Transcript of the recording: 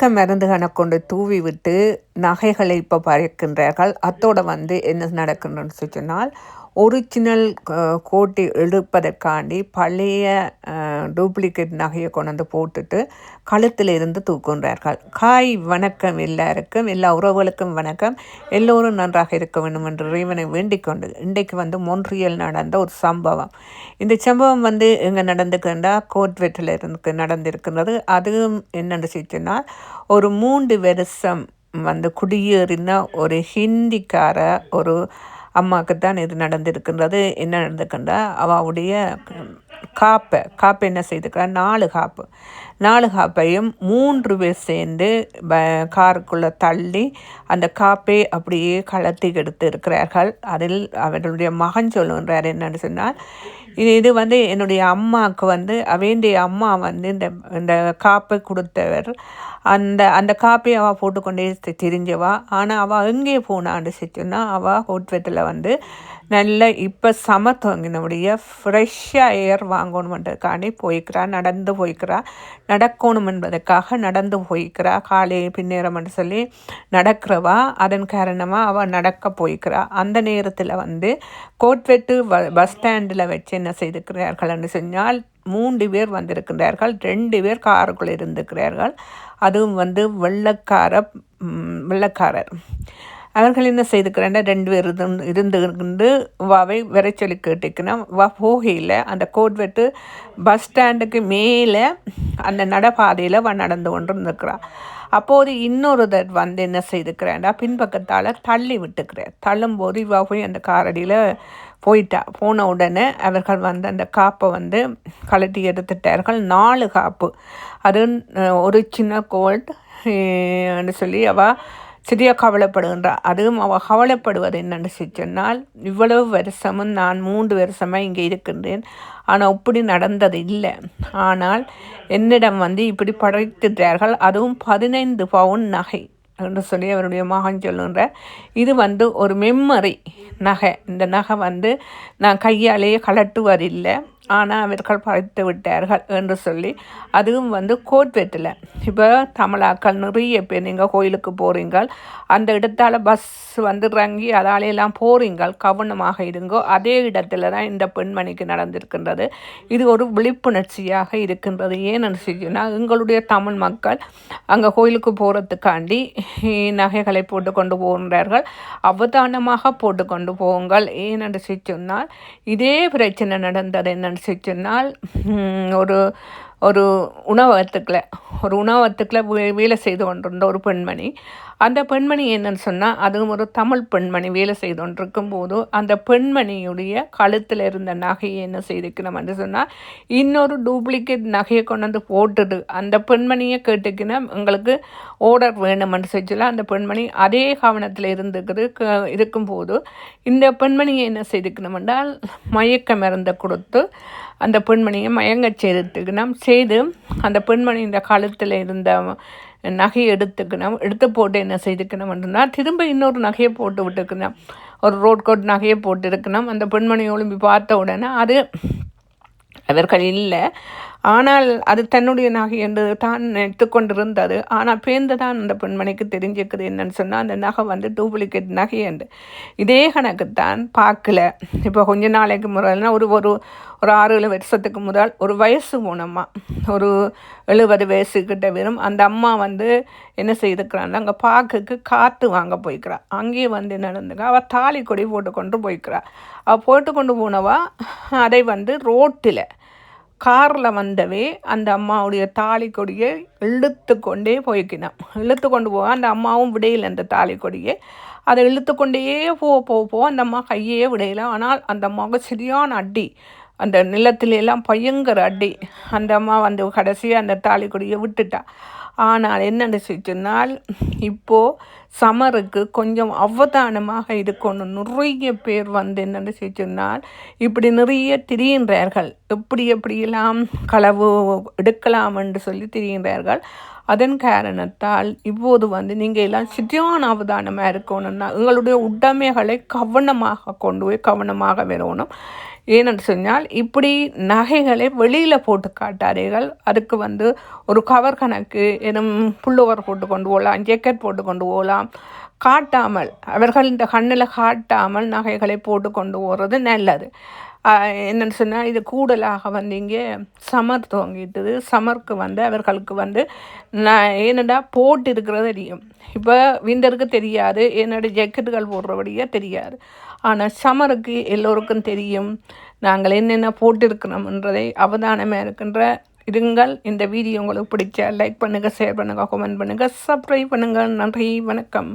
மயக்க மருந்துகளை கொண்டு தூவி விட்டு நகைகளை இப்போ பறிக்கின்றார்கள். அத்தோட என்ன நடக்கின்றன்னு சொன்னால், ஒரிஜினல் கோட்டை எடுப்பதற்காண்டி பழைய டூப்ளிகேட் நகையை கொண்டு போட்டுட்டு கழுத்தில் இருந்து தூக்குகின்றார்கள். வணக்கம் எல்லாருக்கும், எல்லா உறவுகளுக்கும் வணக்கம். எல்லோரும் நன்றாக இருக்க வேண்டும் என்று இறைவனை வேண்டிக் கொண்டு இன்றைக்கு மொன்றியல் நடந்த ஒரு சம்பவம். இந்த சம்பவம் எங்கே நடந்துக்கின்றா கோட்வெட்டில் இருந்து நடந்திருக்கின்றது. அதுவும் என்னென்னு சொன்னால், ஒரு 3 வருஷம் குடியேறின ஒரு ஹிந்திக்கார ஒரு அம்மாவுக்கு தான் இது நடந்திருக்கின்றது. என்ன நடந்திருக்கின்றா, அவளுடைய காப்பை என்ன செய்திருக்கிறா, 4 காப்பையும் 3 பேர் சேர்ந்து காருக்குள்ளே தள்ளி அந்த காப்பை அப்படியே கலத்தி எடுத்து இருக்கிறார்கள். அதில் அவர்களுடைய மகன் சொல்லுகின்றார் என்னன்னு சொன்னால், இது என்னுடைய அம்மாவுக்கு வேண்டிய அம்மா இந்த காப்பை கொடுத்தவர். அந்த காப்பியை அவள் போட்டுக்கொண்டே திரிஞ்சவா. ஆனால் அவள் எங்கே போனான்னு சொன்னால், அவள் ஹோட்வெட்டில் நல்ல இப்போ சமத்துவங்கினுடைய ஃப்ரெஷ்ஷாக ஏர் வாங்கணுமென்றதுக்காண்டி நடந்து போய்க்கிறா. நடக்கணும் என்பதற்காக நடந்து போய்க்கிறா. காலை பின்னேறம் என்று சொல்லி நடக்கிறவா. அதன் காரணமாக அவள் நடக்க போய்க்கிறா. அந்த நேரத்தில் கோட்வெட்டு பஸ் ஸ்டாண்டில் வச்சு என்ன செய்திருக்கிறார்கள் என்று சொன்னால், 3 பேர் வந்திருக்கின்றார்கள். 2 பேர் காருக்குள்ளே இருந்திருக்கிறார்கள். அதுவும் வெள்ளக்காரர். அவர்கள் என்ன செய்துக்கிறாங்க, 2 பேர் இருந்து வாவை விரைச்சொல்லி கேட்டுக்கணும். போகையில் அந்த கோட்வெட்டு பஸ் ஸ்டாண்டுக்கு மேலே அந்த நடப்பாதையில் நடந்து கொண்டு இருந்துக்கிறான். அப்போது இன்னொருத்தர் என்ன செய்துக்கிறாண்டா, பின்பக்கத்தால் தள்ளி விட்டுக்கிறார். தள்ளும்போது போய் அந்த காரடியில் போன உடனே அவர்கள் அந்த காப்பை கழட்டி எடுத்துட்டார்கள். 4 காப்பு. அது ஒரு சின்ன கோல்டு சொல்லி அவள் சரியாக கவலைப்படுகின்றாள். அதுவும் அவள் கவலைப்படுவது என்னென்னு சொன்னால், இவ்வளவு வருஷமும் நான் 3 வருஷமாக இங்கே இருக்கின்றேன், ஆனால் இப்படி நடந்தது இல்லை. ஆனால் என்னிடம் இப்படி படைத்துட்டார்கள். அதுவும் 15 பவுன் நகை என்று சொல்லி அவருடைய மகன் சொல்லுன்ற. இது ஒரு மெம்மரி நகை. இந்த நகை நான் கையாலேயே கலட்டுவதில்லை, ஆனால் அவர்கள் பறித்து விட்டார்கள் என்று சொல்லி, அதுவும் கோட்வெட்டில். இப்போ தமிழாக்கள் நிறைய பேர் நீங்கள் கோயிலுக்கு போகிறீங்கள், அந்த இடத்தால் பஸ் இறங்கி அதாலையெல்லாம் போகிறீங்கள், கவனமாக இருங்கோ. அதே இடத்துல தான் இந்த பெண்மணிக்கு நடந்திருக்கின்றது. இது ஒரு விழிப்புணர்ச்சியாக இருக்கின்றது. ஏன்னு சொன்னால், எங்களுடைய தமிழ் மக்கள் அங்கே கோயிலுக்கு போகிறதுக்காண்டி நகைகளை போட்டு கொண்டு போகின்றார்கள். அவதானமாக போட்டு கொண்டு போகுங்கள். ஏனென்று சொன்னால், இதே பிரச்சனை நடந்தது என்னென்னு சொன்னால், ஒரு உணவகத்துக்குள்ள வேலை செய்து கொண்டிருந்த ஒரு பெண்மணி. அந்த பெண்மணி என்னன்னு சொன்னால், அதுவும் ஒரு தமிழ் பெண்மணி வேலை செய்து கொண்டிருக்கும் போது அந்த பெண்மணியுடைய கழுத்தில் இருந்த நகையை என்ன செய்துக்கணும் என்று சொன்னால், இன்னொரு டூப்ளிகேட் நகையை கொண்டு போட்டுது. அந்த பெண்மணியை கேட்டுக்கணும், எங்களுக்கு ஆர்டர் வேணுமென்று சொல்லலாம். அந்த பெண்மணி அதே கவனத்தில் இருக்கும்போது இந்த பெண்மணியை என்ன செய்துக்கணும் என்றால், மயக்க மருந்தை கொடுத்து அந்த பெண்மணியை மயங்க செய்து அந்த பெண்மணியின் கழுத்தில் இருந்த நகையை எடுத்து போட்டு என்ன செய்துக்கணும்னா, திரும்ப இன்னொரு நகையை போட்டு விட்டுக்கணும். ஒரு ரோட் கோட் நகையை போட்டு இருக்கணும். அந்த பெண்மணி ஒளிம்பி பார்த்த உடனே அது அவர்கள் இல்லை, ஆனால் அது தன்னுடைய நகை என்று தான் எடுத்துக்கொண்டிருந்தது. ஆனால் பேர்ந்து தான் அந்த பெண்மணிக்கு தெரிஞ்சுக்குது என்னன்னு சொன்னால், அந்த நகை டூப்ளிகேட் நகை என்று. இதே கணக்குத்தான் பார்க்கல. இப்போ கொஞ்ச நாளைக்கு முதல்னா ஒரு 6-7 வருஷத்துக்கு முதல் ஒரு வயசு போனம்மா, ஒரு 70 வயசுக்கிட்ட வரும் அந்த அம்மா என்ன செய்திருக்கிறான், அங்கே பாக்குக்கு காற்று வாங்க போய்க்கிறா. அங்கேயே நடந்துக்க அவள் தாலி கொடி போட்டு கொண்டு போய்க்கிறா. அவள் போட்டு கொண்டு போனவா அதை ரோட்டில் காரில் அந்த அம்மாவுடைய தாலி கொடியை இழுத்து கொண்டே இழுத்து கொண்டு அந்த அம்மாவும் விடையில் அந்த தாலி கொடியை அதை இழுத்து கொண்டே போ அந்த அம்மா கையே விடையில. ஆனால் அந்த அம்மாவுக்கு சரியான அடி, அந்த நிலத்திலெல்லாம் பயங்கர அடி. அந்த அம்மா கடைசியாக அந்த தாலி கொடியை விட்டுட்டா. ஆனால் என்னென்னு சொன்னால், இப்போது சம்மருக்கு கொஞ்சம் அவதானமாக இருக்கணும். நிறைய பேர் வந்து என்னென்னு சொன்னால் இப்படி நிறைய திரிகின்றார்கள், எப்படியெல்லாம் களவு எடுக்கலாம் என்று சொல்லி திரிகின்றார்கள். அதன் காரணத்தால் இப்போது வந்து நீங்கள் எல்லாம் சரியான அவதானமாக இருக்கணும்னா எங்களுடைய உடைமைகளை கவனமாக கொண்டு போய் கவனமாக வரணும். ஏனென்று சொன்னால் இப்படி நகைகளை வெளியில் போட்டு காட்டாதீர்கள். அதுக்கு வந்து ஒரு கவர் கணக்கு எனும் புல்லுவர் போட்டு கொண்டு போகலாம், ஜெக்கெட் போட்டு கொண்டு போகலாம். காட்டாமல் அவர்கள் இந்த கண்ணில் காட்டாமல் நகைகளை போட்டு கொண்டு போகிறது நல்லது. என்னென்னு சொன்னால் இது கூடுதலாக வந்து இங்கே சமர் துவங்கிட்டுது. சமருக்கு வந்து அவர்களுக்கு வந்து ஏனடா போட்டு இருக்கிறது தெரியும். இப்போ விண்டருக்கு தெரியாது, என்னோட ஜெக்கெட்டுகள் போடுறபடியே தெரியாது. ஆனால் சமருக்கு எல்லோருக்கும் தெரியும் நாங்கள் என்னென்ன போட்டிருக்கிறோம்ன்றதை அவதானமாக இருங்கள். இந்த வீடியோ உங்களுக்கு பிடிச்சா லைக் பண்ணுங்கள், ஷேர் பண்ணுங்கள், கமெண்ட் பண்ணுங்கள், சப்ஸ்கிரைப் பண்ணுங்கள். நன்றி, வணக்கம்.